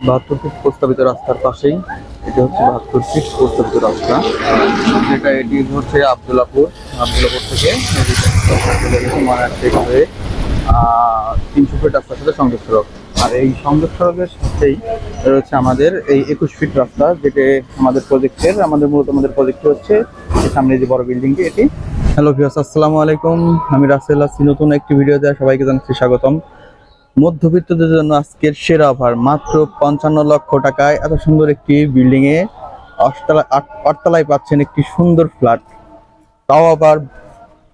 ৭২ fit প্রস্তাবিত রাস্তার পাশেই এটা হচ্ছে ৭২ ফিট প্রস্তাবিত রাস্তা, যেটা এটি হচ্ছে আব্দুল্লাপুর থেকে মনারশেখ হয়ে ৩০০ ফিট রাস্তার সাথে সংযোগ সড়ক। আর এই সংযোগ সড়কের সাথেই রয়েছে আমাদের এই ২১ ফিট রাস্তা, যেটি আমাদের প্রজেক্ট হচ্ছে সামনে যে বড় বিল্ডিংটি এটি। হ্যালো ভিউয়ার্স, আসসালামু আলাইকুম। আমি রাসেল আছি নতুন একটি ভিডিওতে সবাইকে জানাচ্ছি স্বাগতম। মধ্যবিত্তদের জন্য আজকের সেরা অফার, মাত্র ৫৫ লক্ষ টাকায় এত সুন্দর একটি বিল্ডিং এ ৮তলায় পাচ্ছেন একটি সুন্দর ফ্ল্যাট, তাও আবার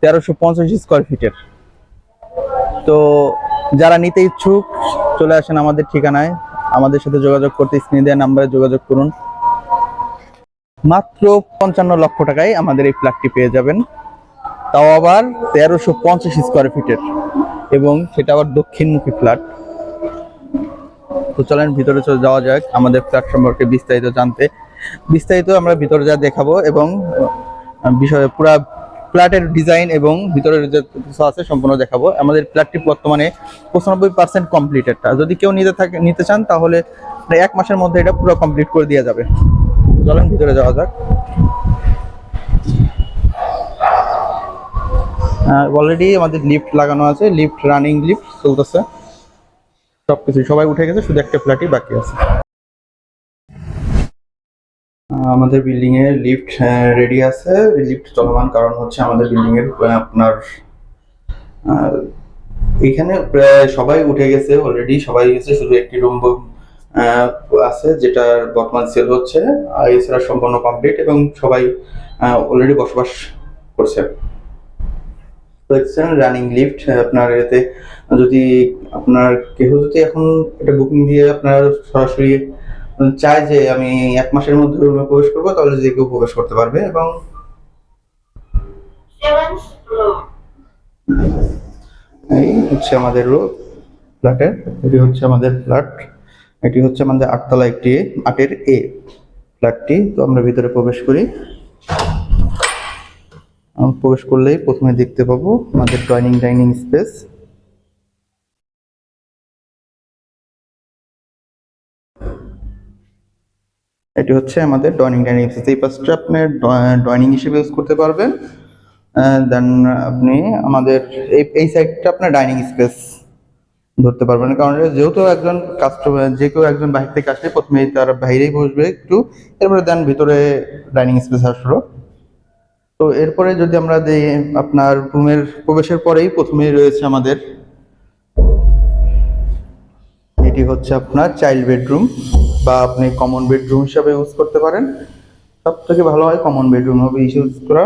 ১৩৫০ স্কোয়ার ফিটের। তো যারা নিতে ইচ্ছুক চলে আসেন আমাদের ঠিকানায়, আমাদের সাথে যোগাযোগ করতে স্ক্রিনে দেওয়া নাম্বারে যোগাযোগ করুন। মাত্র ৫৫ লক্ষ টাকায় আমাদের এই ফ্ল্যাটটি পেয়ে যাবেন, তাও আবার ১৩৫০ স্কোয়ার ফিটের, এবং সেটা আবার দক্ষিণমুখী ফ্ল্যাট। তো চলেন ভিতরে চলে যাওয়া যাক আমাদের ফ্ল্যাট সম্পর্কে বিস্তারিত জানতে। বিস্তারিত আমরা ভিতরে যা দেখাবো এবং বিষয়ে পুরা ফ্ল্যাটের ডিজাইন এবং ভিতরের যে কিছু আছে সম্পূর্ণ দেখাবো। আমাদের ফ্ল্যাটটি বর্তমানে ৯৫% কমপ্লিটেড। যদি কেউ নিতে চান তাহলে ১ মাসের মধ্যে এটা পুরো কমপ্লিট করে দেওয়া যাবে। চলেন ভিতরে যাওয়া যাক। অলরেডি আমাদের লিফট লাগানো আছে, লিফট রানিং লিফট চলতেছে, সবকিছু সবাই উঠে গেছে, শুধু একটা ফ্ল্যাটই বাকি আছে। আমাদের বিল্ডিং এর লিফট রেডি আছে, লিফট চলমান, কারণ হচ্ছে আমাদের বিল্ডিং এর আপনার এখানে প্রায় সবাই উঠে গেছে, অলরেডি সবাই গেছে, শুধু একটি রুম আছে যেটা বর্তমান সেল হচ্ছে, আর এছাড়া সম্পূর্ণ কমপ্লিট এবং সবাই অলরেডি বসবাস করছে। দেখছেন রানিং লিফট। আপনার এতে যদি আপনার কেউ যদি এখন এটা বুকিং দিয়ে আপনার সরাসরি চায় যে আমি ১ মাসের মধ্যে রুমে প্রবেশ করবো, তাহলে যে কেউ প্রবেশ করতে পারবে। এবং এই হচ্ছে আমাদের ফ্ল্যাটের, এটি হচ্ছে আমাদের ফ্ল্যাট, এটি হচ্ছে আমাদের ৮তলা একটি ৮-এর এ ফ্ল্যাটটি। তো আমরা ভিতরে প্রবেশ করি। প্রবেশ করলেই প্রথমে দেখতে পাবো আমাদের ডাইনিং স্পেস। এটি হচ্ছে আমাদের ডাইনিং স্পেস। এই পাশটা আপনি ডাইনিং হিসেবে ইউজ করতে পারবেন। দেন আপনি আমাদের এই সাইডটা আপনার ডাইনিং স্পেস ধরতে পারবেন, কারণ যেহেতু একজন কাস্টমার যে কেউ একজন বাইরে থেকে আসলে প্রথমে তার বাইরেই বসবে একটু, এরপরে দেন ভিতরে ডাইনিং স্পেস আসলো। তো এরপরে যদি আমরা আপনার রুমের প্রবেশের পরেই প্রথমেই রয়েছে আমাদের, এটি হচ্ছে আপনার চাইল্ড বেডরুম, বা আপনি কমন বেডরুম হিসাবে ইউজ করতে পারেন। সব থেকে ভালো হয় কমন বেডরুম হবে ইউজ করা।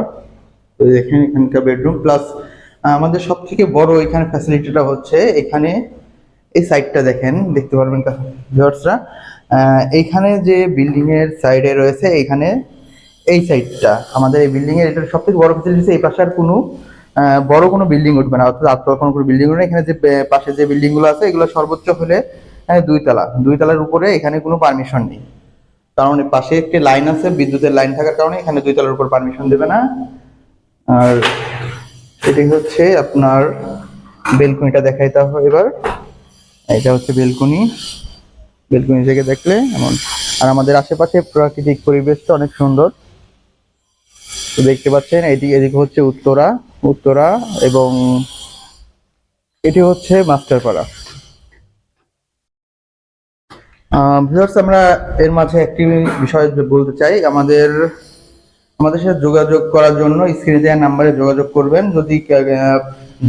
তো দেখেন এখানকার বেডরুম প্লাস আমাদের সব থেকে বড় এখানে ফ্যাসিলিটিটা হচ্ছে এখানে এই সাইডটা দেখতে পারবেন ভিউয়ার্সরা, এইখানে যে বিল্ডিং এর সাইডে রয়েছে, এখানে এই সাইডটা আমাদের এই বিল্ডিং এর এটা সব থেকে বড় ফ্যাসিলিটি। এই পাশে আর কোনো বড় কোনো বিল্ডিং উঠবে না, অর্থাৎ আটতলা কোনো বিল্ডিং উঠবে না। এখানে যে পাশে যে বিল্ডিং গুলো আছে এগুলো সর্বোচ্চ হলে ২ তলার উপরে এখানে কোনো পারমিশন নেই, কারণ পাশে একটি লাইন আছে, বিদ্যুতের লাইন থাকার কারণে এখানে ২ তলার উপর পারমিশন দেবে না। আর এটি হচ্ছে আপনার বেলকনিটা দেখাইতে হবে এবার। এটা হচ্ছে বেলকনি থেকে দেখলে এমন। আর আমাদের আশেপাশে প্রাকৃতিক পরিবেশটা অনেক সুন্দর, তো দেখতে পাচ্ছেন। এদিকে হচ্ছে উত্তরা এবং এটি হচ্ছে মাস্টারপাড়া। ভিউয়ার্স, আমরা এর মাঝে একটি বিষয় বলতে চাই, আমাদের সাথে যোগাযোগ করার জন্য স্ক্রিনে দেওয়া নাম্বারে যোগাযোগ করবেন। যদি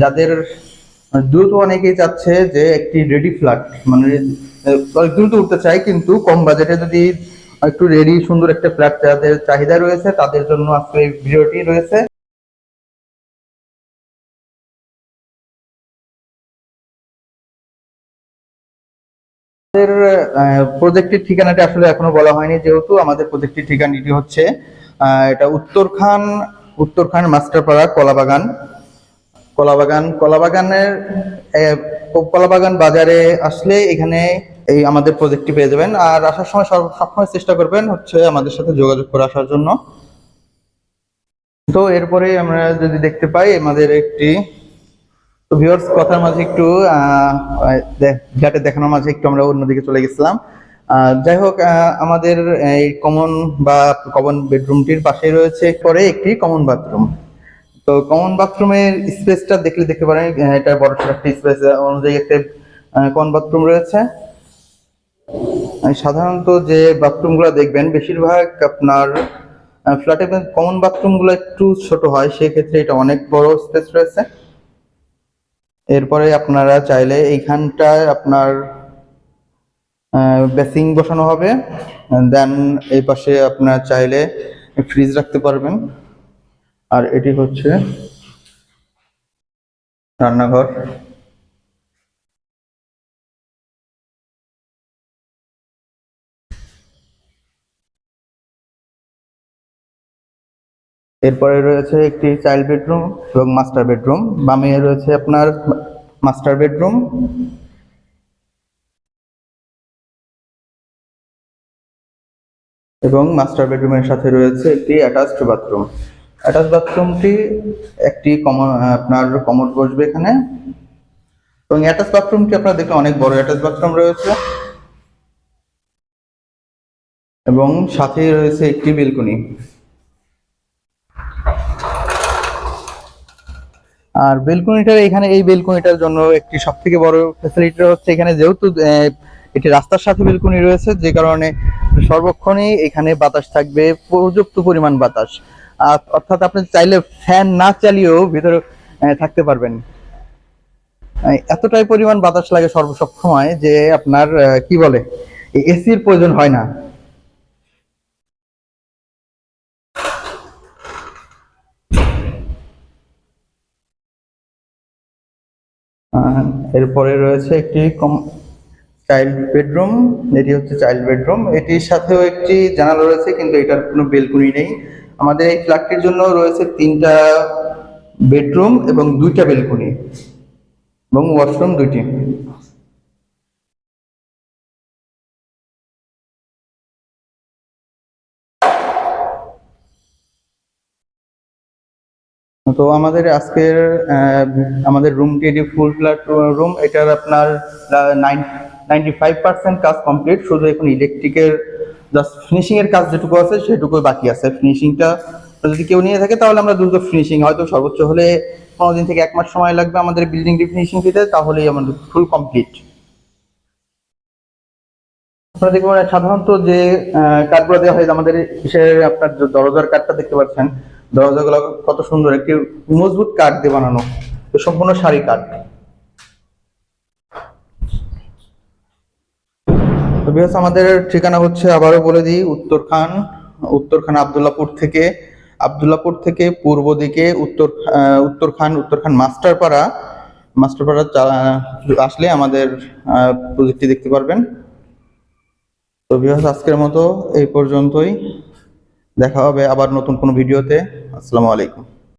যাদের দ্রুত, অনেকেই চাচ্ছে যে একটি রেডি ফ্ল্যাট, মানে দ্রুত উঠতে চাই কিন্তু কম বাজেটে, যদি একটু রেডি সুন্দর একটা ফ্ল্যাট যাদের চাহিদা রয়েছে তাদের জন্য আজকে এই ভিডিওটি রয়েছে। আমাদের প্রজেক্টের ঠিকানাটা আসলে এখনো বলা হয়নি, যেহেতু আমাদের প্রজেক্টের ঠিকানাটি হচ্ছে এটা উত্তরখান মাস্টারপাড়া কলাবাগান বাজারে আসলে এখানে এই আমাদের প্রজেক্টটি পেয়ে যাবেন। আর আসার সময় সবসময় চেষ্টা করবেন হচ্ছে আমাদের সাথে যোগাযোগ করে আসার জন্য। তো এরপরে আমরা যদি দেখতে পাই আমাদের একটি, তো ভিউয়ার্স কথার মাঝে একটু ফ্ল্যাটে দেখানোর মাঝে একটু আমরা অন্যদিকে চলে গেছিলাম। যাই হোক, আমাদের এই কমন বেডরুমটির পাশে রয়েছে পরে একটি কমন বাথরুম। তো কমন বাথরুমের স্পেসটা দেখতে পারেন, এটা বড় সড়ো একটা স্পেস অনুযায়ী একটা কমন বাথরুম রয়েছে। সাধারণত যে বাথরুমগুলো দেখবেন বেশিরভাগ আপনার ফ্ল্যাটে কমন বাথরুমগুলো একটু ছোট হয়, সেক্ষেত্রে এটা অনেক বড় স্পেস রয়েছে। এরপরে আপনারা চাইলে এইখানটায় আপনার বেসিং বসানো হবে, দেন এই পাশে আপনার চাইলে ফ্রিজ রাখতে পারবেন। আর এটি হচ্ছে রান্নাঘর। এরপরে রয়েছে একটি চাইল্ড বেডরুম এবং মাস্টার বেডরুম। বামে রয়েছে আপনার মাস্টার বেডরুম, এবং মাস্টার বেডরুমের সাথে রয়েছে একটি অ্যাটাচড বাথরুম। অ্যাটাচ বাথরুমটি একটি আপনার কমোড বসবে এখানে, এবং অ্যাটাচ বাথরুমটি আপনারা দেখলে অনেক বড় অ্যাটাচ বাথরুম রয়েছে, এবং সাথেই রয়েছে একটি বেলকনি। আর বেলকনিটার এখানে এই বেলকনিটার জন্য একটি সব থেকে বড় ফ্যাসিলিটি হচ্ছে এখানে যেহেতু এটি রাস্তার সাথে বেলকনি রয়েছে, যে কারণে সর্বক্ষণই এখানে বাতাস থাকবে, পর্যাপ্ত পরিমাণ বাতাস। অর্থাৎ আপনি চাইলে ফ্যান না চালিয়েও ভিতরে থাকতে পারবেন। এতটাই পরিমাণ বাতাস লাগে সব সময় যে আপনার কি বলে এসির প্রয়োজন হয় না। এরপরে রয়েছে একটি চাইল্ড বেডরুম। এটি হচ্ছে চাইল্ড বেডরুম, এটির সাথেও একটি জানালা রয়েছে, কিন্তু এটার কোনো বেলকনি নেই। আমাদের এই ফ্ল্যাটটির জন্য রয়েছে 3টা বেডরুম এবং 2টা বেলকনি, এবং ওয়াশরুম 2টি। তো আমাদের আজকের আমাদের রুমটি এটি ফুল ফ্ল্যাট রুম। এটার আপনার 95% কাজ কমপ্লিট, শুধু এখন ইলেকট্রিকের জাস্ট ফিনিশিং এর কাজ যেটুকু আছে সেটুকু বাকি আছে। ফিনিশিংটা যদি কেউ নিয়ে থাকে তাহলে আমরা দ্রুত ফিনিশিং, হয়তো সর্বোচ্চ হলে 15 দিন থেকে 1 মাস সময় লাগবে আমাদের বিল্ডিংটি ফিনিশিং দিতে, তাহলেই আমাদের ফুল কমপ্লিট। আপনারা দেখবেন সাধারণত যে কাঠগুলো দেওয়া হয় আমাদের বিশেষ, আপনার যে দরজার কাঠটা দেখতে পাচ্ছেন, দরজাগুলো কত সুন্দর একটি মজবুত কাঠ দিয়ে বানানো, সম্পূর্ণ সারি কাঠ। তো বিকজ আমাদের ঠিকানা হচ্ছে, আবারও বলে দিই, উত্তরখান আব্দুল্লাপুর থেকে পূর্ব দিকে উত্তরখান মাস্টারপাড়া আসলে আমাদের প্রজেক্টটি দেখতে পারবেন। তো বিকজ আজকের মতো এই পর্যন্তই, দেখা হবে আবার নতুন কোনো ভিডিওতে। আসসালামু আলাইকুম।